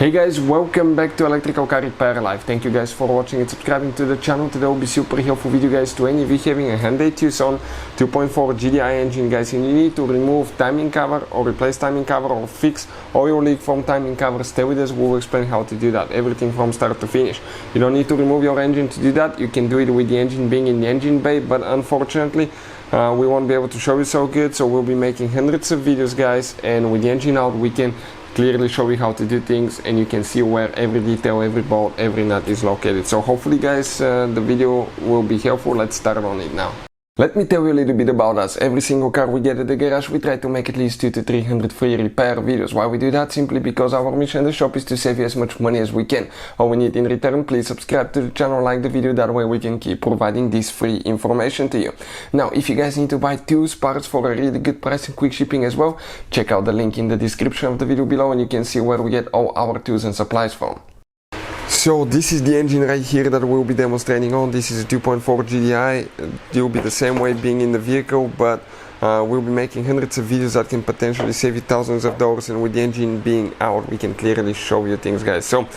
Hey guys, welcome back to Electrical Car Repair Live. Thank you guys for watching and subscribing to the channel. Today will be super helpful video guys to any of you having a Hyundai Tucson 2.4 GDI engine guys, and you need to remove timing cover or replace timing cover or fix oil leak from timing cover. Stay with us, we will explain how to do that, everything from start to finish. You don't need to remove your engine to do that. You can do it with the engine being in the engine bay, but unfortunately we won't be able to show you so good, so we'll be making hundreds of videos guys, and with the engine out we can clearly show you how to do things, and you can see where every detail, every bolt, every nut is located. So hopefully guys the video will be helpful. Let's start on it now. Let me tell you a little bit about us. Every single car we get at the garage, we try to make at least 200 to 300 free repair videos. Why we do that? Simply because our mission in the shop is to save you as much money as we can. All we need in return, please subscribe to the channel, like the video, that way we can keep providing this free information to you. Now, if you guys need to buy tools, parts for a really good price and quick shipping as well, check out the link in the description of the video below and you can see where we get all our tools and supplies from. So this is the engine right here that we'll be demonstrating on. This is a 2.4 GDI. It will be the same way being in the vehicle, but we'll be making hundreds of videos that can potentially save you thousands of dollars, and with the engine being out we can clearly show you things guys. So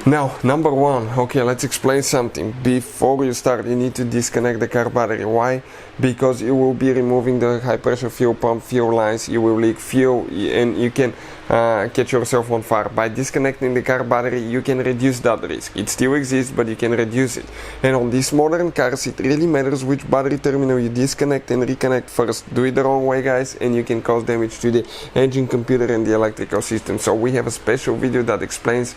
now, number one, okay, let's explain something. Before you start, you need to disconnect the car battery. Why? Because you will be removing the high pressure fuel pump, fuel lines, you will leak fuel, and you can catch yourself on fire. By disconnecting the car battery, you can reduce that risk. It still exists, but you can reduce it. And on these modern cars, it really matters which battery terminal you disconnect and reconnect first. Do it the wrong way, guys, and you can cause damage to the engine, computer, and the electrical system. So we have a special video that explains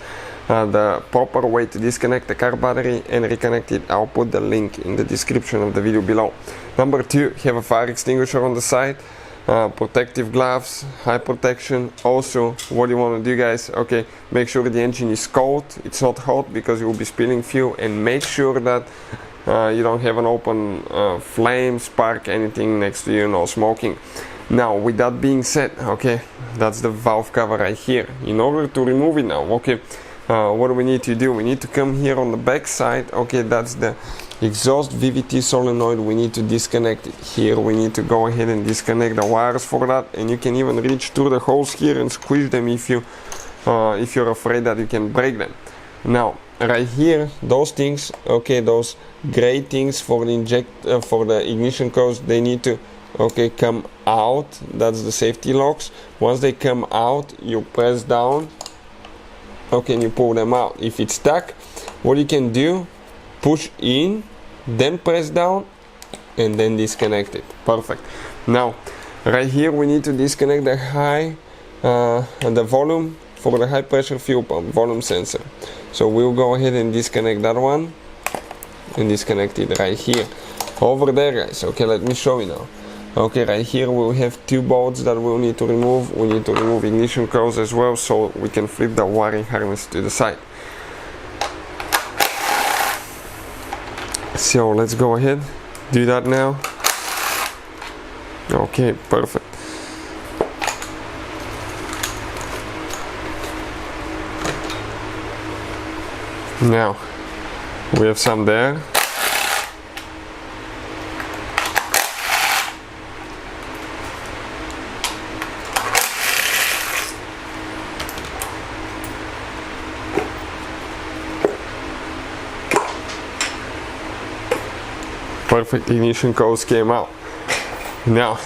the proper way to disconnect the car battery and reconnect it. I'll put the link in the description of the video below. Number two, have a fire extinguisher on the side, protective gloves, high protection. Also, what you want to do guys, okay, make sure the engine is cold, it's not hot, because you will be spilling fuel, and make sure that you don't have an open flame, spark, anything next to you, no smoking. Now, with that being said, okay, that's the valve cover right here. In order to remove it now, okay, what do we need to do? We need to come here on the back side. Okay, that's the exhaust VVT solenoid. We need to disconnect it here. We need to go ahead and disconnect the wires for that, and you can even reach through the holes here and squeeze them if you're afraid that you can break them. Now, right here, those things, okay, those gray things for the ignition codes, they need to come out. That's the safety locks. Once they come out, you press down, okay, and you pull them out. If it's stuck, what you can do, push in, then press down, and then disconnect it. Perfect. Now, right here we need to disconnect the volume for the high pressure fuel pump, volume sensor. So we'll go ahead and disconnect that one, and disconnect it right here. Over there guys, okay, let me show you now. Okay, right here we'll have two bolts that we'll need to remove. We need to remove ignition coils as well, so we can flip the wiring harness to the side. So let's go ahead, do that now. Okay, perfect. Now we have some there. Perfect, ignition coils came out. Now,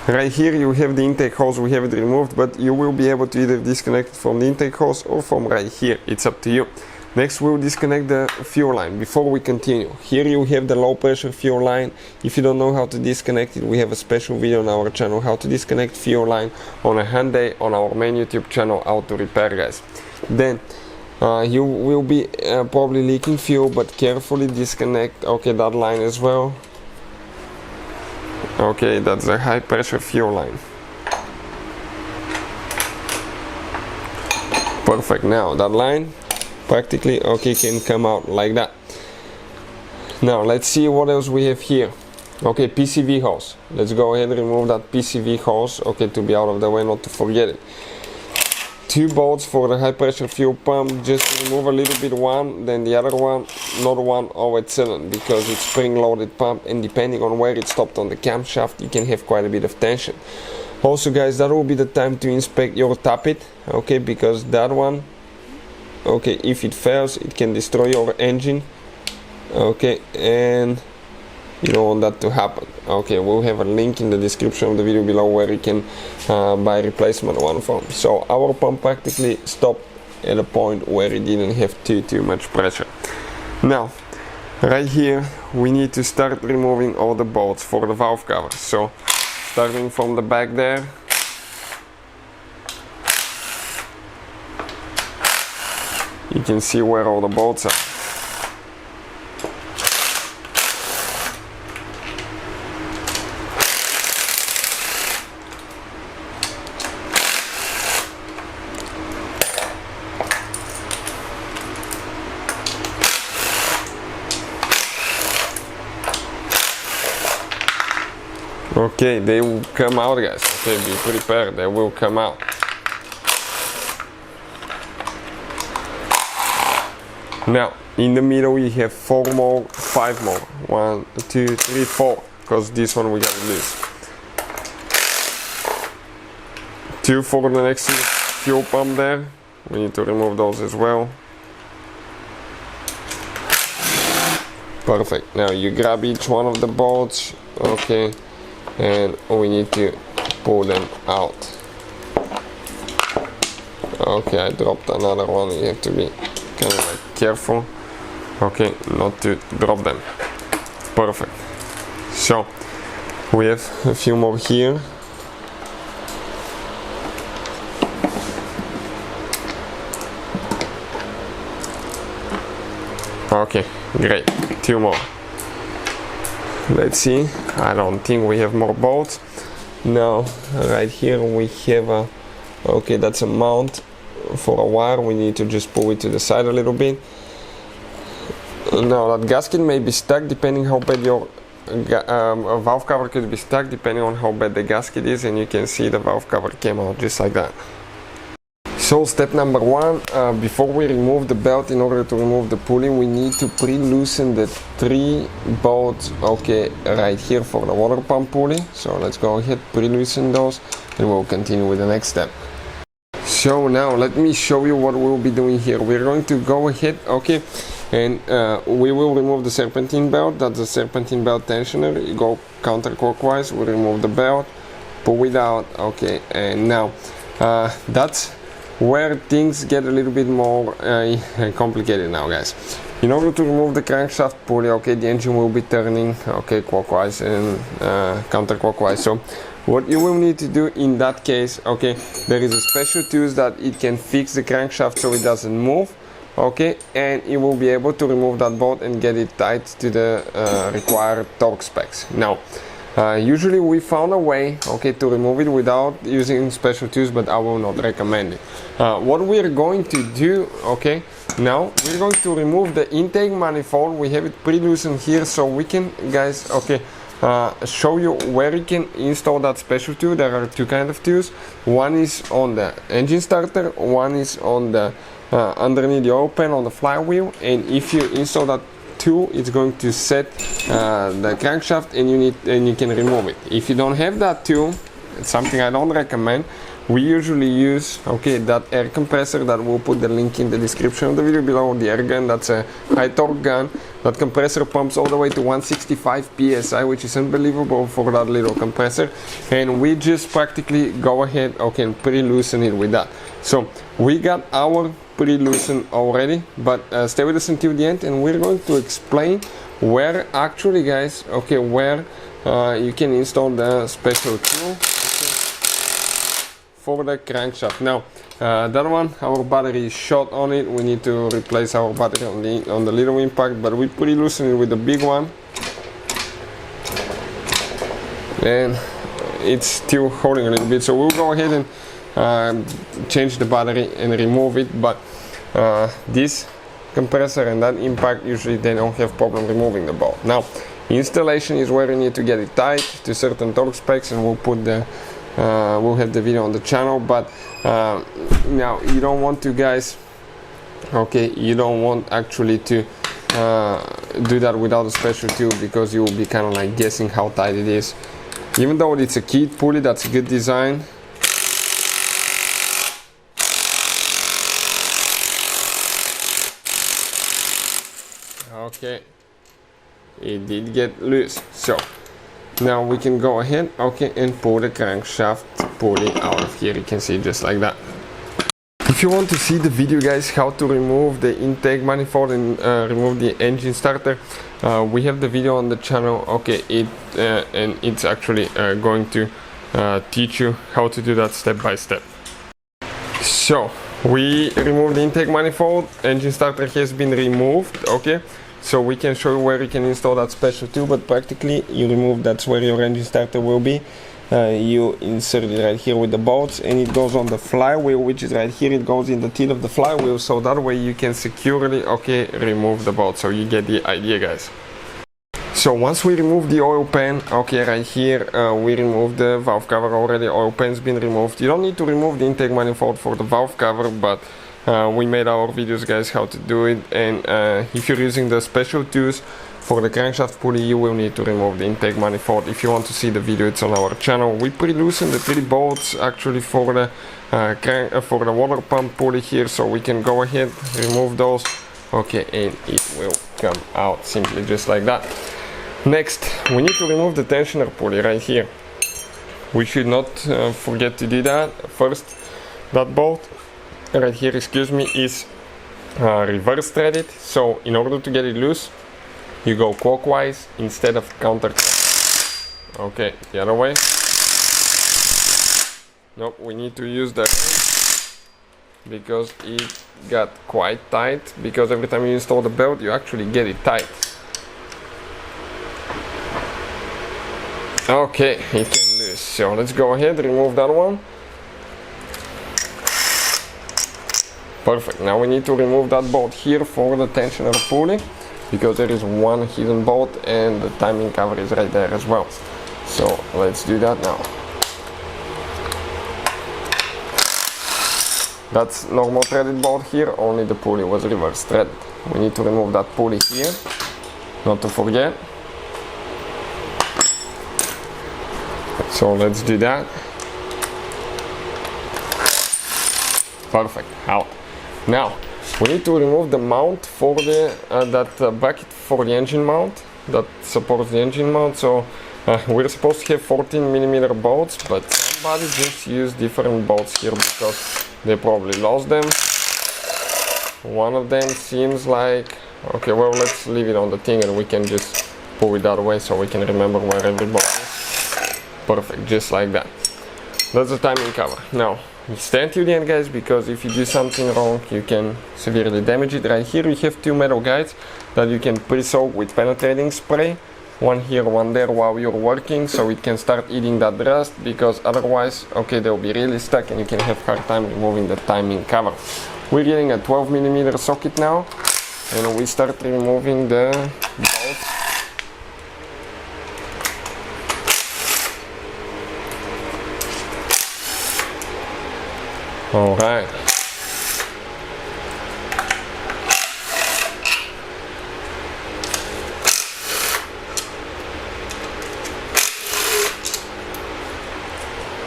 right here you have the intake hose. We have it removed, but you will be able to either disconnect it from the intake hose or from right here. It's up to you. Next, we'll disconnect the fuel line. Before we continue, here you have the low pressure fuel line. If you don't know how to disconnect it, we have a special video on our channel, how to disconnect fuel line on a Hyundai, on our main YouTube channel, Auto Repair guys. Then you will be probably leaking fuel, but carefully disconnect, okay, that line as well. Okay, that's a high pressure fuel line. Perfect. Now that line practically, okay, can come out like that. Now let's see what else we have here. Okay, PCV hose. Let's go ahead and remove that PCV hose, okay, to be out of the way, not to forget it. Two bolts for the high pressure fuel pump. Just remove a little bit one, then the other one, not one all at sudden, because it's spring loaded pump, and depending on where it stopped on the camshaft, you can have quite a bit of tension. Also guys, that will be the time to inspect your tappet, okay, because that one okay, if it fails, it can destroy your engine. Okay, and you don't want that to happen. Okay, we'll have a link in the description of the video below where you can buy replacement one from. So our pump practically stopped at a point where it didn't have too much pressure. Now right here we need to start removing all the bolts for the valve cover. So starting from the back there, you can see where all the bolts are. Okay, they will come out, guys. Okay, be prepared, they will come out. Now, in the middle you have 4 more, 5 more. 1, 2, 3, 4, because this one we gotta lose. 2 for the next fuel pump there. We need to remove those as well. Perfect. Now you grab each one of the bolts, okay, and we need to pull them out. Okay, I dropped another one. You have to be kind of like careful, okay, not to drop them. Perfect. So we have a few more here. Okay, great. 2 more. Let's see. I don't think we have more bolts. Now right here we have a, okay, that's a mount for a wire. We need to just pull it to the side a little bit. Now that gasket may be stuck depending how bad your valve cover could be stuck depending on how bad the gasket is, and you can see the valve cover came out just like that. So step number 1, before we remove the belt, in order to remove the pulley, we need to pre-loosen the 3 bolts, okay, right here for the water pump pulley. So let's go ahead, pre-loosen those, and we'll continue with the next step. So now let me show you what we'll be doing here. We're going to go ahead, okay, and we will remove the serpentine belt. That's the serpentine belt tensioner. You go counterclockwise, we remove the belt, pull it out, okay, and now that's where things get a little bit more complicated now, guys. In order to remove the crankshaft pulley, okay, the engine will be turning, okay, clockwise and counterclockwise. So what you will need to do in that case, okay, there is a special tool that it can fix the crankshaft so it doesn't move, okay, and it will be able to remove that bolt and get it tight to the required torque specs. Now usually we found a way, okay, to remove it without using special tools, but I will not recommend it. What we're going to do, okay, now we're going to remove the intake manifold. We have it pre-loosened here, so we can, guys, okay, show you where you can install that special tool. There are 2 kinds of tools. One is on the engine starter, one is on the underneath the oil pan on the flywheel, and if you install that tool, it's going to set the crankshaft, and you can remove it. If you don't have that tool, it's something I don't recommend. We usually use, okay, that air compressor that we'll put the link in the description of the video below. The air gun, that's a high torque gun. That compressor pumps all the way to 165 psi, which is unbelievable for that little compressor, and we just practically go ahead, okay, and pre-loosen it with that. So we got our pre-loosened already, but stay with us until the end, and we're going to explain where actually, guys, okay, where you can install the special tool, okay, for the crankshaft. Now that one, our battery is short on it. We need to replace our battery on the little impact, but we pre-loosen it with the big one, and it's still holding a little bit, so we'll go ahead and change the battery and remove it. But this compressor and that impact, usually they don't have problem removing the bolt. Now installation is where you need to get it tight to certain torque specs, and we'll put the we'll have the video on the channel. But now you don't want to, guys, okay, you don't want actually to do that without a special tool, because you will be kind of like guessing how tight it is. Even though it's a keyed pulley, that's a good design, Okay, it did get loose. So now we can go ahead, okay, and pull the crankshaft pulley out of here. You can see just like that. If you want to see the video, guys, how to remove the intake manifold and remove the engine starter, we have the video on the channel, okay, and it's actually going to teach you how to do that step by step. So we removed the intake manifold, engine starter has been removed, okay, so we can show you where you can install that special tool, but practically you remove, that's where your engine starter will be. You insert it right here with the bolts, and it goes on the flywheel, which is right here. It goes in the teeth of the flywheel, so that way you can securely, okay, remove the bolt. So you get the idea, guys. So once we remove the oil pan, okay, right here, we remove the valve cover already. Oil pan's been removed. You don't need to remove the intake manifold for the valve cover, but we made our videos, guys, how to do it. And if you're using the special tools for the crankshaft pulley, you will need to remove the intake manifold. If you want to see the video, it's on our channel. We pre-loosened the 3 bolts actually for the water pump pulley here, so we can go ahead, remove those, okay, and it will come out simply just like that. Next, we need to remove the tensioner pulley right here. We should not forget to do that. First, that bolt right here, excuse me, is reverse threaded, so in order to get it loose, you go clockwise instead of counterclockwise. Okay, the other way. Nope, we need to use the because it got quite tight, because every time you install the belt you actually get it tight. Okay, it can loose. So let's go ahead, remove that one. Perfect. Now we need to remove that bolt here for the tensioner pulley, because there is one hidden bolt and the timing cover is right there as well. So let's do that now. That's normal threaded bolt here, only the pulley was reverse threaded. We need to remove that pulley here, not to forget. So let's do that. Perfect, out. Now we need to remove the mount for the that bracket for the engine mount that supports the engine mount. So we're supposed to have 14mm bolts, but somebody just used different bolts here because they probably lost them. One of them seems like, okay, well, let's leave it on the thing and we can just pull it that way so we can remember where every bolt is. Perfect, just like that. That's the timing cover. Now stay until the end, guys, because if you do something wrong you can severely damage it. Right here we have 2 metal guides that you can pre-soak with penetrating spray, one here, one there, while you're working, so it can start eating that rust, because otherwise, okay, they'll be really stuck and you can have hard time removing the timing cover. We're getting a 12mm socket now, and we start removing the bolts. Alright.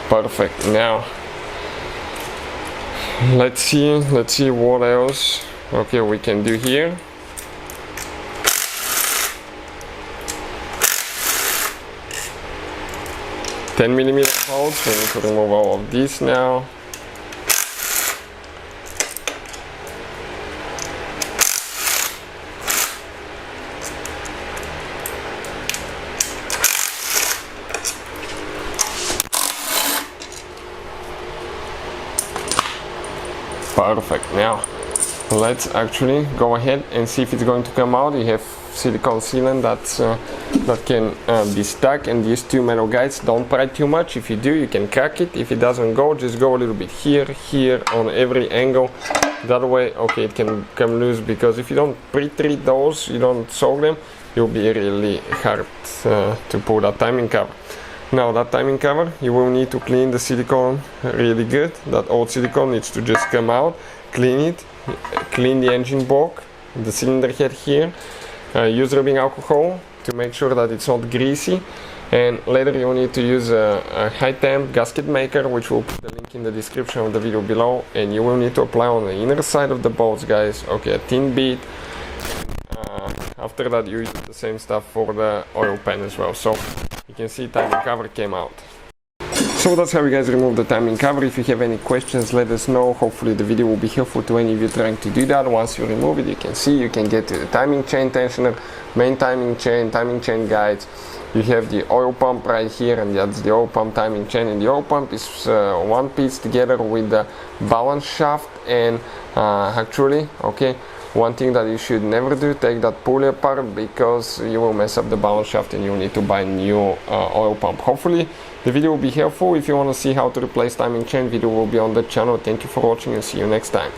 Perfect. Now let's see what else, okay, we can do here. $10mm bolts. We need to remove all of these now. Perfect. Now let's actually go ahead and see if it's going to come out. You have silicone sealant that can be stuck, and these 2 metal guides, don't pry too much. If you do, you can crack it. If it doesn't go, just go a little bit here on every angle. That way, okay, it can come loose, because if you don't pre-treat those, you don't soak them, it'll be really hard to pull that timing cover. Now that timing cover, you will need to clean the silicone really good. That old silicone needs to just come out, clean it, clean the engine block, the cylinder head here, use rubbing alcohol to make sure that it's not greasy, and later you will need to use a high temp gasket maker, which will put the link in the description of the video below, and you will need to apply on the inner side of the bolts, guys, okay, a thin bead, after that you use the same stuff for the oil pan as well. So you can see timing cover came out. So that's how you guys remove the timing cover. If you have any questions, let us know. Hopefully the video will be helpful to any of you trying to do that. Once you remove it, you can see you can get to the timing chain tensioner, main timing chain guides. You have the oil pump right here, and that's the oil pump timing chain, and the oil pump is one piece together with the balance shaft. And actually, okay, one thing that you should never do, take that pulley apart, because you will mess up the balance shaft and you'll need to buy a new oil pump. Hopefully the video will be helpful. If you want to see how to replace timing chain, video will be on the channel. Thank you for watching and see you next time.